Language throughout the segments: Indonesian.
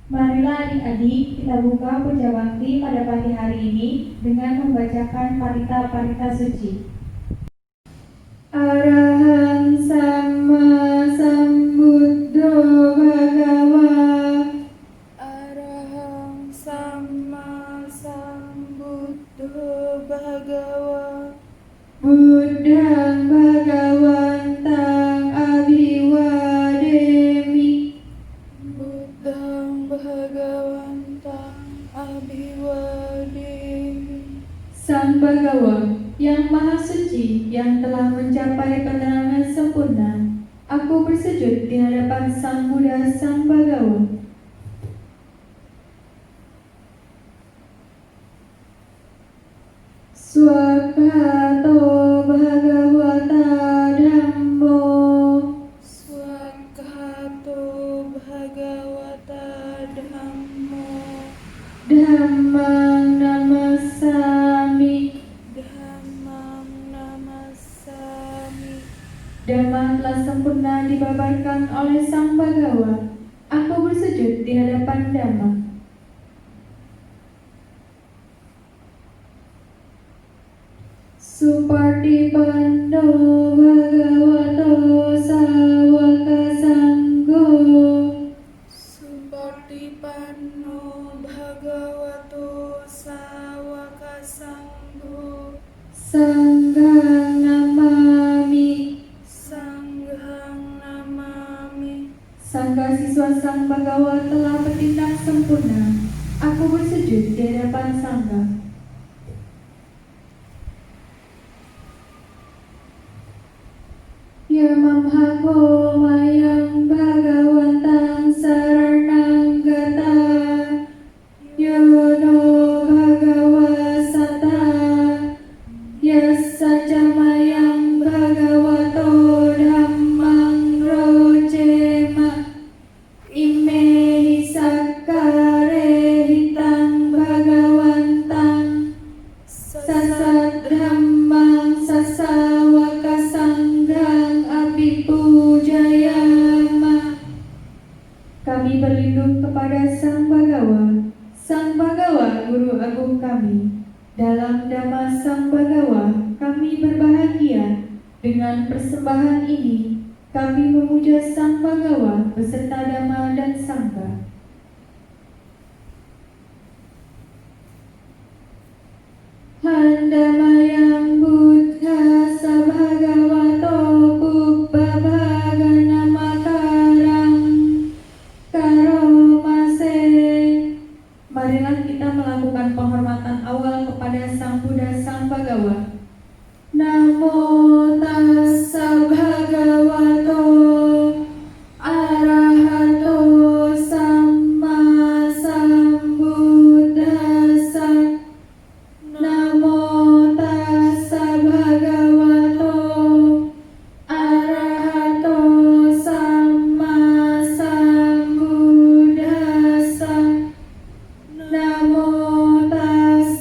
Marilah adik-adik kita buka puja bakti pada pagi hari ini dengan membacakan parita-parita suci. Arahang Sama Sambuddho Bhagava. Arahang Sama Sambuddho Bhagava. Buddhang Bhagawantang Abhiwademi. Buddhang Bhagawantang Abhiwademi. Sang Bhagawa yang Maha Suci, yang telah mencapai penerangan sempurna, aku bersujud di hadapan Sang Buddha, Sang Bhagawa. Swakato Bhagavata Dhammo. Swakato Bhagavata Dhammo. Dhammang Namasami. Dhammam Namasami. Dhamma telah sempurna dibabarkan oleh Sang Bhagawa. Aku bersujud di hadapan Dhamma. Supartipanno Bhagavato Sawaka Sangho. Supartipanno Bhagavato Sawaka Sangho. Sanghang Namami. Sanghang Namami. Sangga siswa Sang Bhagawa telah bertindak sempurna. Aku bersujud di hadapan Sangga. Yamamhako mayang Bhagawantang saranang gata. Yono Bhagawa Sata. Yasaja mayang Bhagavato Dhammang Rojema. Ime sakare hitang Bhagawantang. Sasat Dhammang sasawaka sanggang abhipujayama. Kami berlindung kepada Sang Bhagawa. Sang Bhagawa Guru Agung kami. Dalam Dhamma Sang Bhagawa kami berbahagia. Dengan persembahan ini kami memuja Sang Bhagawa beserta Dhamma dan Sangha. Handamayang Buddha Sabhagavato Pubbabhaga Namakarang Karomase. Marilah kita melakukan penghormatan awal kepada Sang Buddha Sang Bhagawa. Namo tassa bhagavato arahato samma sambuddhassa. Namo tassa bhagavato arahato samma sambuddhassa. Namo tassa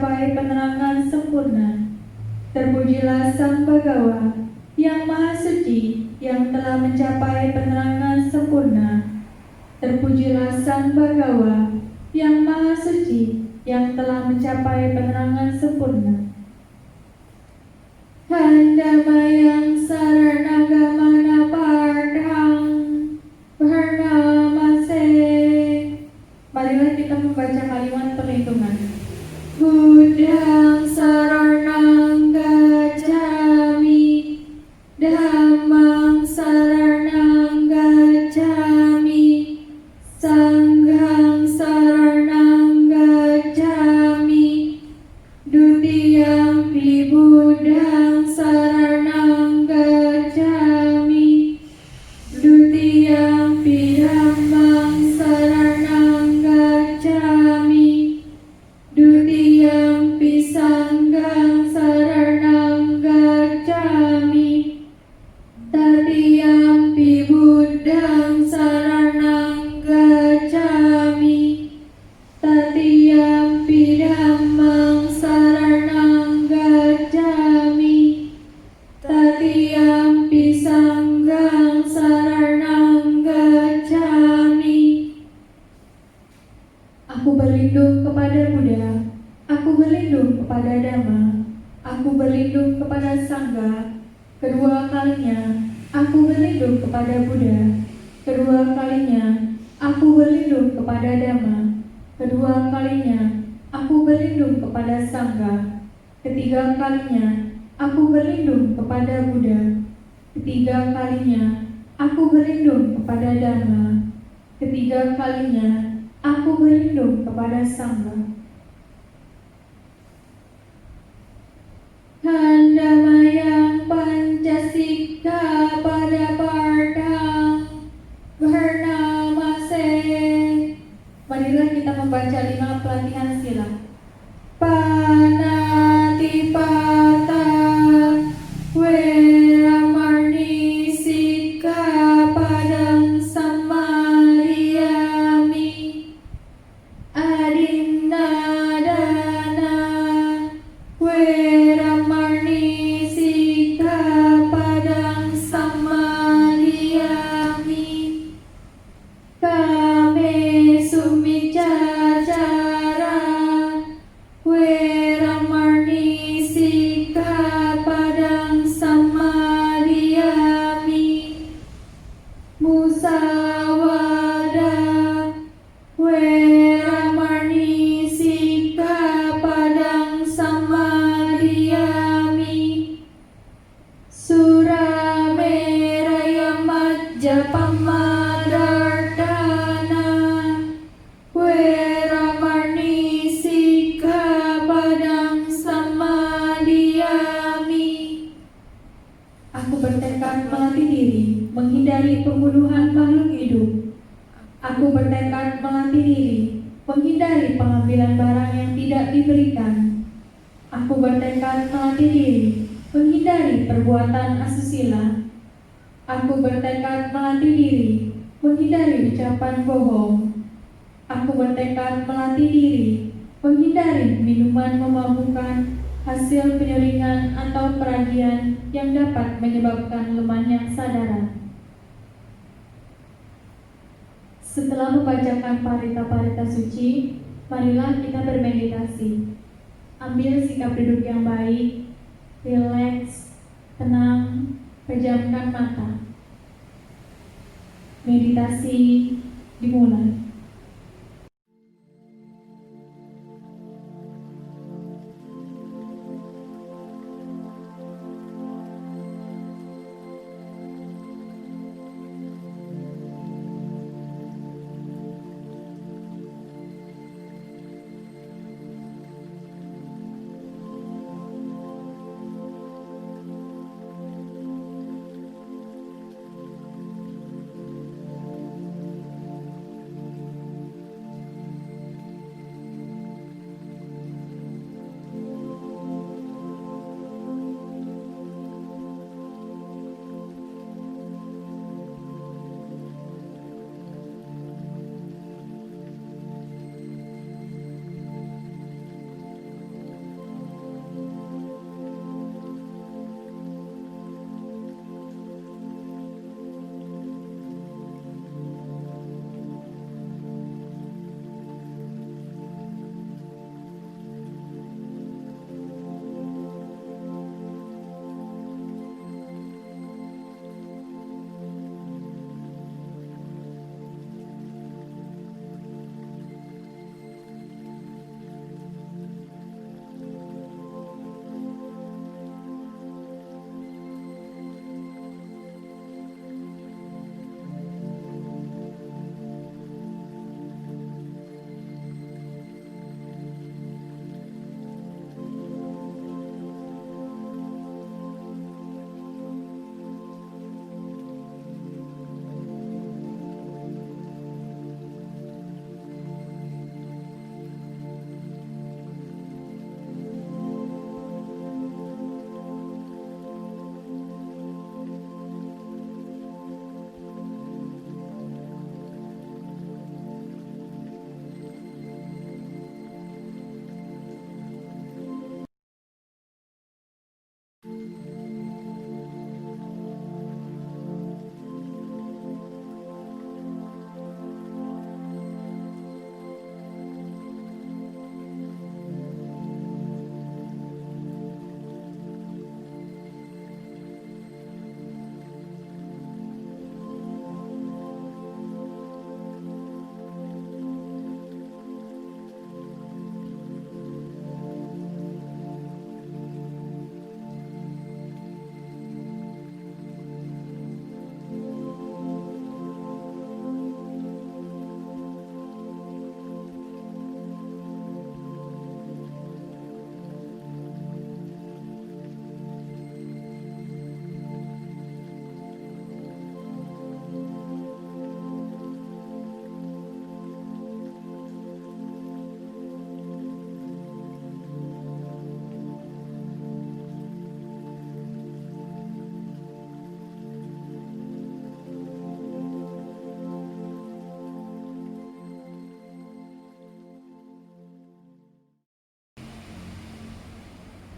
mencapai penerangan sempurna. Terpujilah Sang Bagawa yang Maha Suci yang telah mencapai penerangan sempurna. Terpujilah Sang Bagawa yang Maha Suci yang telah mencapai penerangan sempurna. Handamayang saranagamana pardhang bharnamase. Marilah kita membaca kalimat perlindungan. Buddhang saranang gacchami, Dhammang saranang gacchami, Sanghang saranang gacchami, Dutiyampi Buddhang saranang gacchami, Dutiyampi Dhammang saranang gacchami, Dutiyampi Sanghang saranang gacchami, Tatiyampi Buddhang saranang gacchami, Tatiyampi Dhammang saranang gacchami, Tatiyampi Sanghang saranang gacchami. Aku berlindung kepada Buddha, aku berlindung kepada Dhamma, aku berlindung kepada Sangha. Kedua kalinya, aku berlindung kepada Buddha. Kedua kalinya, aku berlindung kepada Dhamma. Kedua kalinya, aku berlindung kepada Sangha. Ketiga kalinya, aku berlindung kepada Buddha. Ketiga kalinya, aku berlindung kepada Dhamma. Ketiga kalinya, aku berlindung kepada Sangha. Handamayang pancasika pada pardhang bharnamase. Marilah kita membaca 5 pelatihan sila. Panatipata, Weramani, Sikkhapadang Samadhiyami, Adinadana, Weramani, Sikkhapadang Samadhiyami, Kame Sumicacara, Weramani, Sikkhapadang Samadhiyami, Musawada, Weramani, Sikkhapadang Samadhiyami, Surameraya Majjapamadartana, Weramani, Sikkhapadang Samadhiyami. Aku bertekad melatih diri menghindari pembunuhan makhluk hidup. Aku bertekad melatih diri menghindari pengambilan barang yang tidak diberikan. Aku bertekad melatih diri menghindari perbuatan asusila. Aku bertekad melatih diri menghindari ucapan bohong. Aku bertekad melatih diri menghindari minuman memabukkan, hasil penyaringan atau peragian yang dapat menyebabkan lemahnya kesadaran. Setelah membacakan parita-parita suci, marilah kita bermeditasi. Ambil sikap duduk yang baik, rileks, tenang, pejamkan mata. Meditasi dimulai.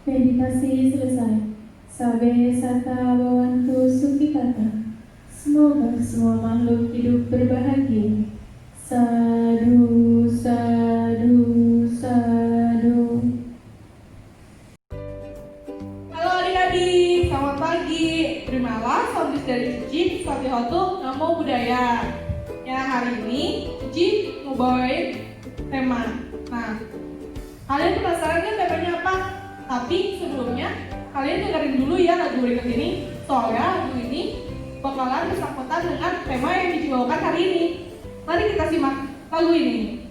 Meditasi selesai. Sabe sata bawantu sukitata. Semoga semua makhluk hidup berbahagia. Sadu, sadu, sadu. Halo adik-adik, selamat pagi. Terimalah salam dari Cici Fatihatu Namo Buddhaya. Yang hari ini Cici mau bawain tema. Nah, kalian penasaran kan temanya apa? Tapi sebelumnya kalian dengerin dulu ya lagu berikut ini. Soalnya lagu ini bakalan bersangkutan dengan tema yang dibawakan hari ini. Mari kita simak lagu ini.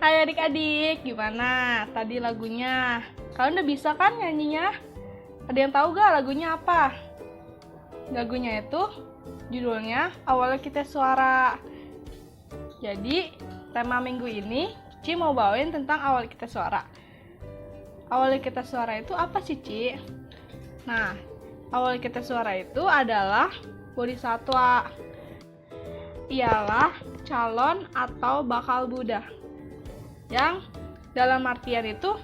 Hai adik-adik, gimana tadi lagunya? Kalian udah bisa kan nyanyinya? Ada yang tahu gak lagunya apa? Lagunya itu judulnya Awalnya Kita Suara. Jadi tema minggu ini Ci mau bawain tentang awal kita suara. Awal kita suara itu apa sih, Ci? Nah, awal kita suara itu adalah bodhisatwa. Ialah calon atau bakal Buddha. Yang dalam artian itu,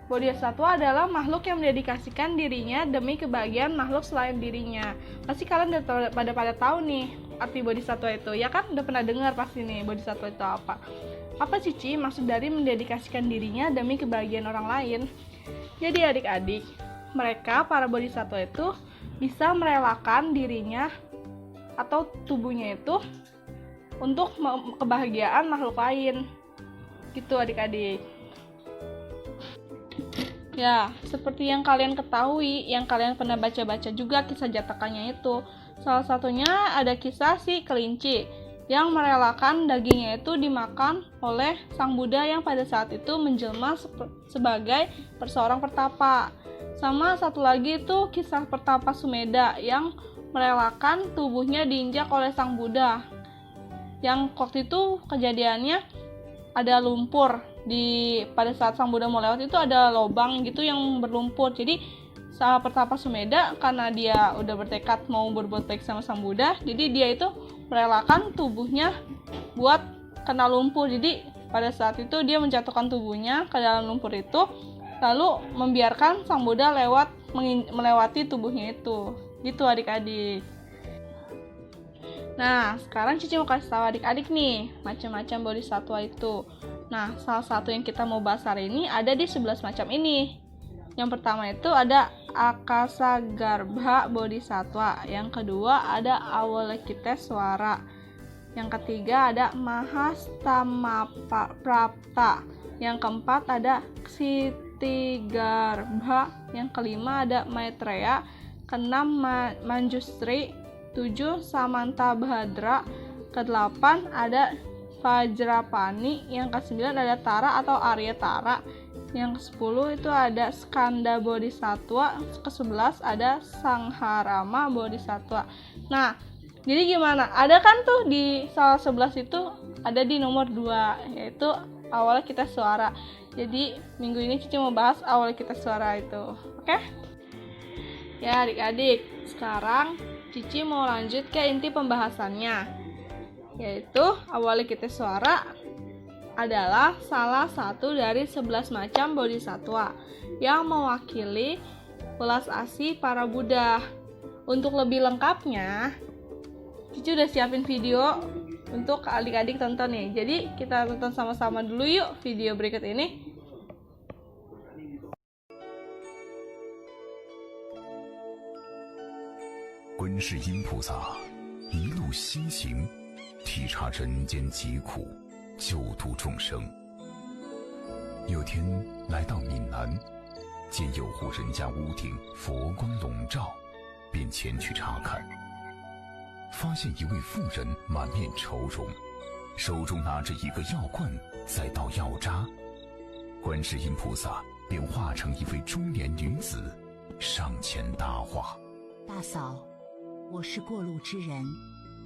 bodhisatwa adalah makhluk yang mendedikasikan dirinya demi kebahagiaan makhluk selain dirinya. Pasti kalian udah pada tahu nih, arti bodhisatwa itu? Ya kan udah pernah dengar pasti nih bodhisatwa itu apa. Apa Cici maksud dari mendedikasikan dirinya demi kebahagiaan orang lain? Jadi adik-adik, mereka para bodhisatwa itu bisa merelakan dirinya atau tubuhnya itu untuk kebahagiaan makhluk lain. Gitu adik-adik. Ya, seperti yang kalian ketahui, yang kalian pernah baca-baca juga kisah jatakannya itu. Salah satunya ada kisah si kelinci yang merelakan dagingnya itu dimakan oleh Sang Buddha yang pada saat itu menjelma sebagai seorang pertapa. Sama satu lagi itu kisah pertapa Sumedha yang merelakan tubuhnya diinjak oleh Sang Buddha. Yang waktu itu kejadiannya ada lumpur pada saat Sang Buddha mau lewat itu ada lubang gitu yang berlumpur. Jadi saat pertapa Sumedha karena dia udah bertekad mau berbuat baik sama Sang Buddha, jadi dia itu merelakan tubuhnya buat kena lumpur. Jadi pada saat itu dia menjatuhkan tubuhnya ke dalam lumpur itu, lalu membiarkan Sang Buddha melewati tubuhnya itu. Gitu adik-adik. Nah, sekarang Cici mau kasih tahu adik-adik nih, macam-macam bodhisatwa itu. Nah, salah satu yang kita mau bahas hari ini ada di 11 macam ini. Yang pertama itu ada Akasagarbha Bodhisatwa. Yang kedua ada Avalokitesvara. Yang ketiga ada Mahastamaprapta. Yang keempat ada Ksitigarbha. Yang kelima ada Maitreya. Keenam Manjusri. 7 Samantabhadra. Ke-8 ada Vajrapani. Yang ke-9 ada Tara atau Arya Tara. Yang ke-10 itu ada Skanda Bodhisatwa. Ke-11 ada Sangharama Bodhisatwa. Nah, jadi gimana? Ada kan tuh di salah 11 itu ada di nomor 2, yaitu Avalokitesvara. Jadi minggu ini Cici mau bahas Avalokitesvara itu. Oke? Ya adik-adik, sekarang Cici mau lanjut ke inti pembahasannya, yaitu Avalokitesvara adalah salah satu dari 11 macam bodhisatwa yang mewakili welas asih para Buddha. Untuk lebih lengkapnya, Cici udah siapin video untuk adik-adik tonton nih. Jadi kita tonton sama-sama dulu yuk video berikut ini.观世音菩萨一路西行，体察人间疾苦，救度众生。有天来到闽南，见有户人家屋顶佛光笼罩，便前去查看。发现一位妇人满面愁容，手中拿着一个药罐在倒药渣。观世音菩萨便化成一位中年女子，上前搭话：“大嫂，我是过路之人，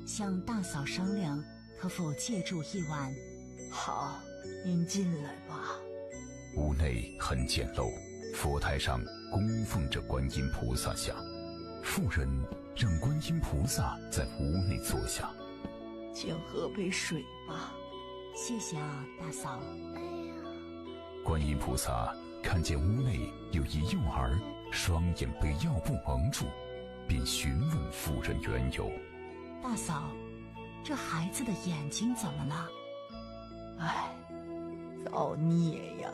向大嫂商量，可否借住一晚？”“好，您进来吧。”屋内很简陋，佛台上供奉着观音菩萨像。妇人让观音菩萨在屋内坐下：“请喝杯水吧。”“谢谢啊，大嫂。”观音菩萨看见屋内有一幼儿，双眼被药布蒙住，便询问妇人缘由。“大嫂，这孩子的眼睛怎么了？”“唉，造孽呀！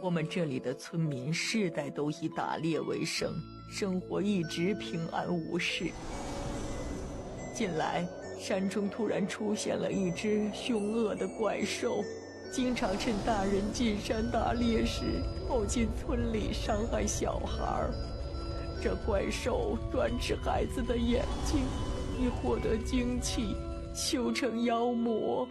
我们这里的村民世代都以打猎为生，生活一直平安无事。近来山中突然出现了一只凶恶的怪兽，经常趁大人进山打猎时跑进村里伤害小孩。这怪兽专吃孩子的眼睛，以获得精气，修成妖魔。”“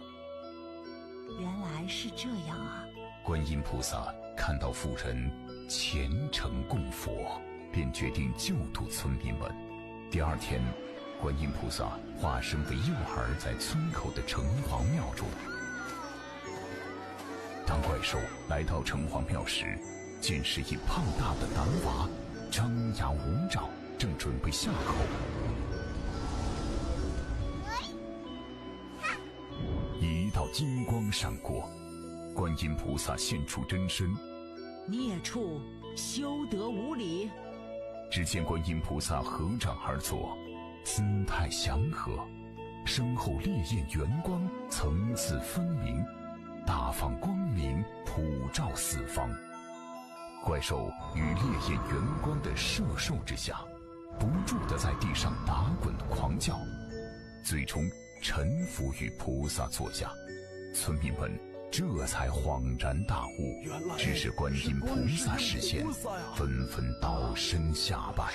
原来是这样啊！”观音菩萨看到妇人虔诚供佛，便决定救度村民们。第二天，观音菩萨化身为幼儿，在村口的城隍庙中。当怪兽来到城隍庙时，见是一胖大的男娃，张牙舞爪，正准备下口。一道金光闪过，观音菩萨现出真身：“孽畜，休得无礼！”只见观音菩萨合掌而坐，姿态祥和。身后烈焰圆光层次分明，大放光明普照四方。怪兽于烈焰圆光的射受之下，不住地在地上打滚狂叫，最终臣服于菩萨座下。村民们这才恍然大悟，只是观音菩萨示现，纷纷倒身下拜。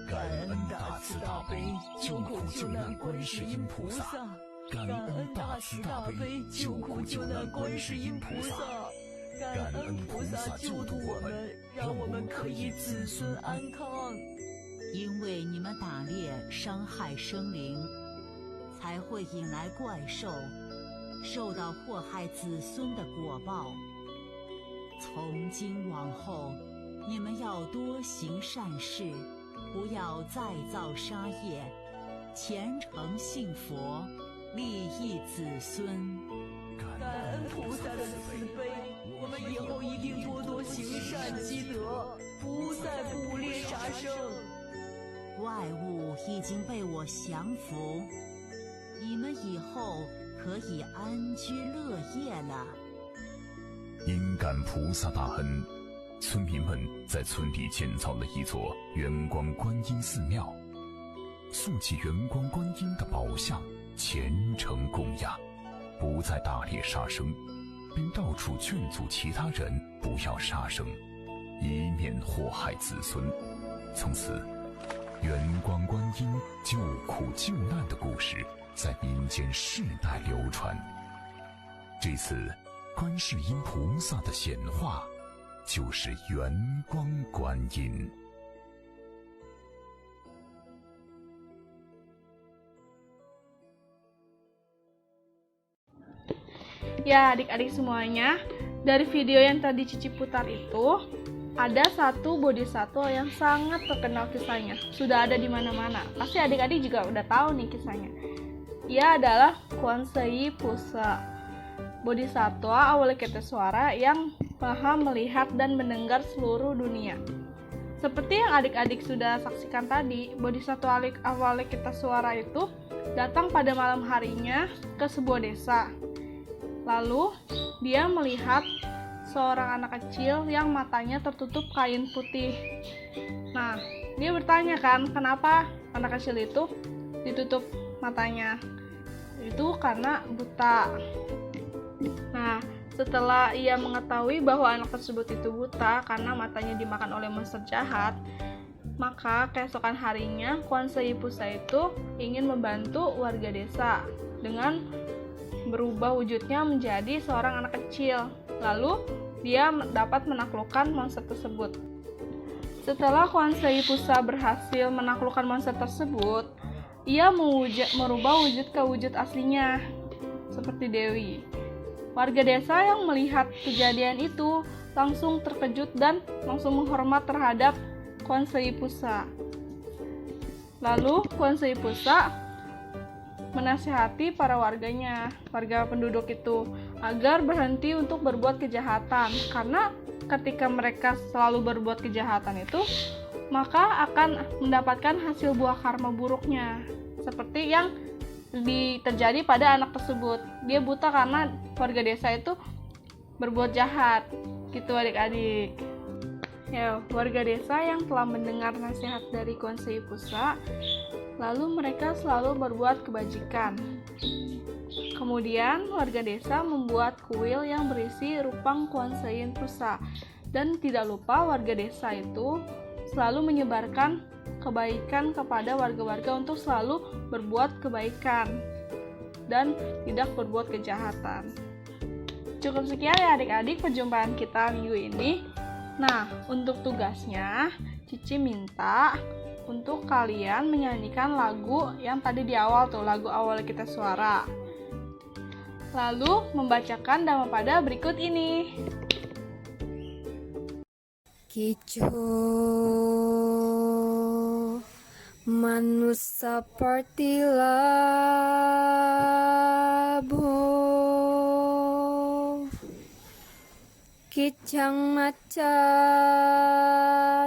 感恩大慈大悲救苦救难观世音菩萨，感恩大慈大悲救苦救难观世音菩萨，感恩菩萨救度我们，让我们可以子孙安康。因为你们打猎伤害生灵，才会引来怪兽，受到祸害子孙的果报。从今往后，你们要多行善事，不要再造杀业，虔诚信佛，利益子孙。感恩菩萨的慈悲，我们以后一定多多行善积德，不再捕猎杀生。怪物已经被我降服，你们以后可以安居乐业了。因感菩萨大恩，村民们在村里建造了一座圆光观音寺庙，塑起圆光观音的宝像，虔诚供养，不再打猎杀生，并到处劝阻其他人不要杀生，以免祸害子孙。从此，圆光观音救苦救难的故事在民间世代流传。这次观世音菩萨的显化就是圆光观音。Ya, adik-adik semuanya, dari video yang tadi Cici putar itu, ada satu bodhisattva yang sangat terkenal kisahnya. Sudah ada di mana-mana. Pasti adik-adik juga udah tahu nih kisahnya. Ia adalah Kwanseyi Pusa, bodhisattva Avalokitesvara yang maha melihat dan mendengar seluruh dunia. Seperti yang adik-adik sudah saksikan tadi, bodhisattva Avalokitesvara itu datang pada malam harinya ke sebuah desa. Lalu dia melihat seorang anak kecil yang matanya tertutup kain putih. Nah, dia bertanya kan, kenapa anak kecil itu ditutup matanya? Itu karena buta. Nah, setelah ia mengetahui bahwa anak tersebut itu buta karena matanya dimakan oleh monster jahat, maka keesokan harinya Kwanseyi Pusa itu ingin membantu warga desa dengan berubah wujudnya menjadi seorang anak kecil. Lalu dia dapat menaklukkan monster tersebut. Setelah Kwanseyi Pusa berhasil menaklukkan monster tersebut, ia merubah wujud ke wujud aslinya, seperti Dewi. Warga desa yang melihat kejadian itu langsung terkejut dan langsung menghormat terhadap Kwanseyi Pusa. Lalu Kwanseyi Pusa menasihati para warga penduduk itu, agar berhenti untuk berbuat kejahatan, karena ketika mereka selalu berbuat kejahatan itu, maka akan mendapatkan hasil buah karma buruknya, seperti yang terjadi pada anak tersebut. Dia buta karena warga desa itu berbuat jahat, gitu adik-adik. Ya, warga desa yang telah mendengar nasihat dari Kwanseyi Pusa, lalu mereka selalu berbuat kebajikan. Kemudian warga desa membuat kuil yang berisi rupang Kwanseyi Pusa, dan tidak lupa warga desa itu selalu menyebarkan kebaikan kepada warga-warga untuk selalu berbuat kebaikan dan tidak berbuat kejahatan. Cukup sekian ya adik-adik perjumpaan kita minggu ini. Nah, untuk tugasnya Cici minta untuk kalian menyanyikan lagu yang tadi di awal tuh, lagu Avalokitesvara. Lalu membacakan Dhammapada berikut ini. Kicho manusa partilabho Kicang maca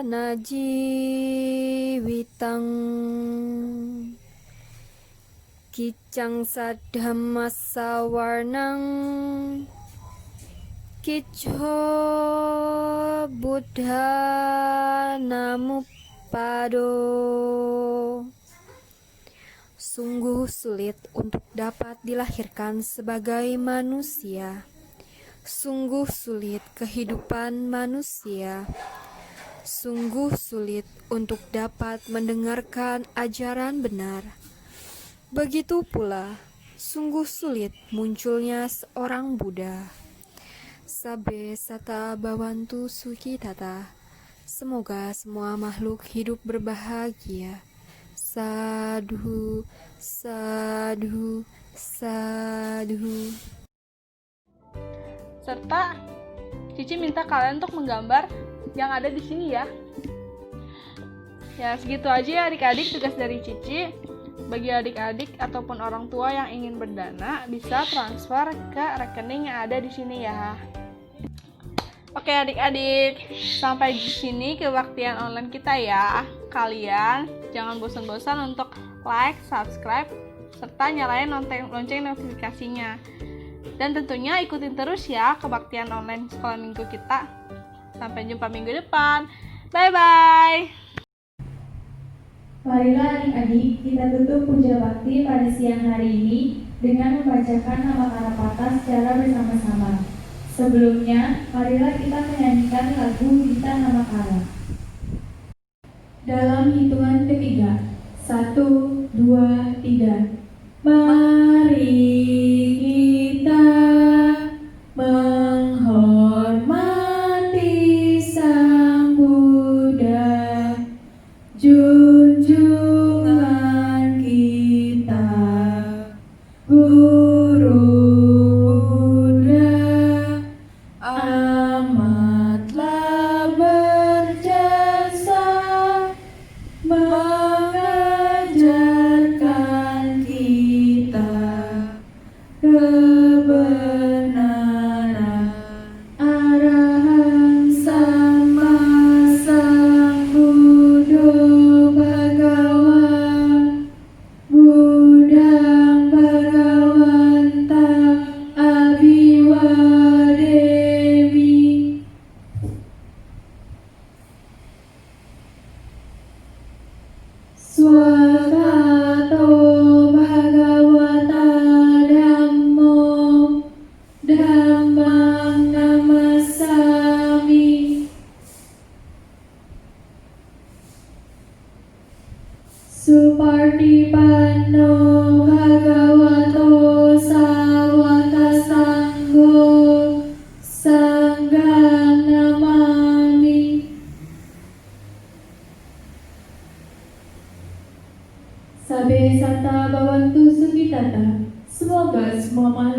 najibitang Kicang sadhamma sawarnang Kicho Buddha Namupado. Sungguh sulit untuk dapat dilahirkan sebagai manusia. Sungguh sulit kehidupan manusia. Sungguh sulit untuk dapat mendengarkan ajaran benar. Begitu pula, sungguh sulit munculnya seorang Buddha. Sabe sata bawantu suki tata. Semoga semua makhluk hidup berbahagia. Sadhu, sadhu, sadhu. Serta Cici minta kalian untuk menggambar yang ada di sini ya. Ya, segitu aja ya adik-adik tugas dari Cici. Bagi adik-adik ataupun orang tua yang ingin berdana, bisa transfer ke rekening yang ada di sini ya. Oke adik-adik, sampai di sini kebaktian online kita ya. Kalian jangan bosan-bosan untuk like, subscribe, serta nyalain lonceng notifikasinya. Dan tentunya ikutin terus ya kebaktian online sekolah minggu kita. Sampai jumpa minggu depan. Bye-bye. Marilah adik-adik kita tutup puja bakti pada siang hari ini dengan membacakan nama Karapata secara bersama-sama. Sebelumnya, marilah kita menyanyikan lagu Bintang Nama Kara. Dalam hitungan ketiga, 1, 2, 3. Mari kita menghormati Sang Buddha, junjungan kita, Guru Buddha, amatlah berjasa mengajarkan kita kebenaran. Arahang Sama Sambuddho Bhagava, Buddhang Bhagavantang Abhiwademi. Swakato Bhagavata Dhammo, Dhammang Namasami. Supartipanno Bhagavato Sawaka Sangho, Sanghang Namami. Sabe sata bawantu sukitata. Semoga semua makhluk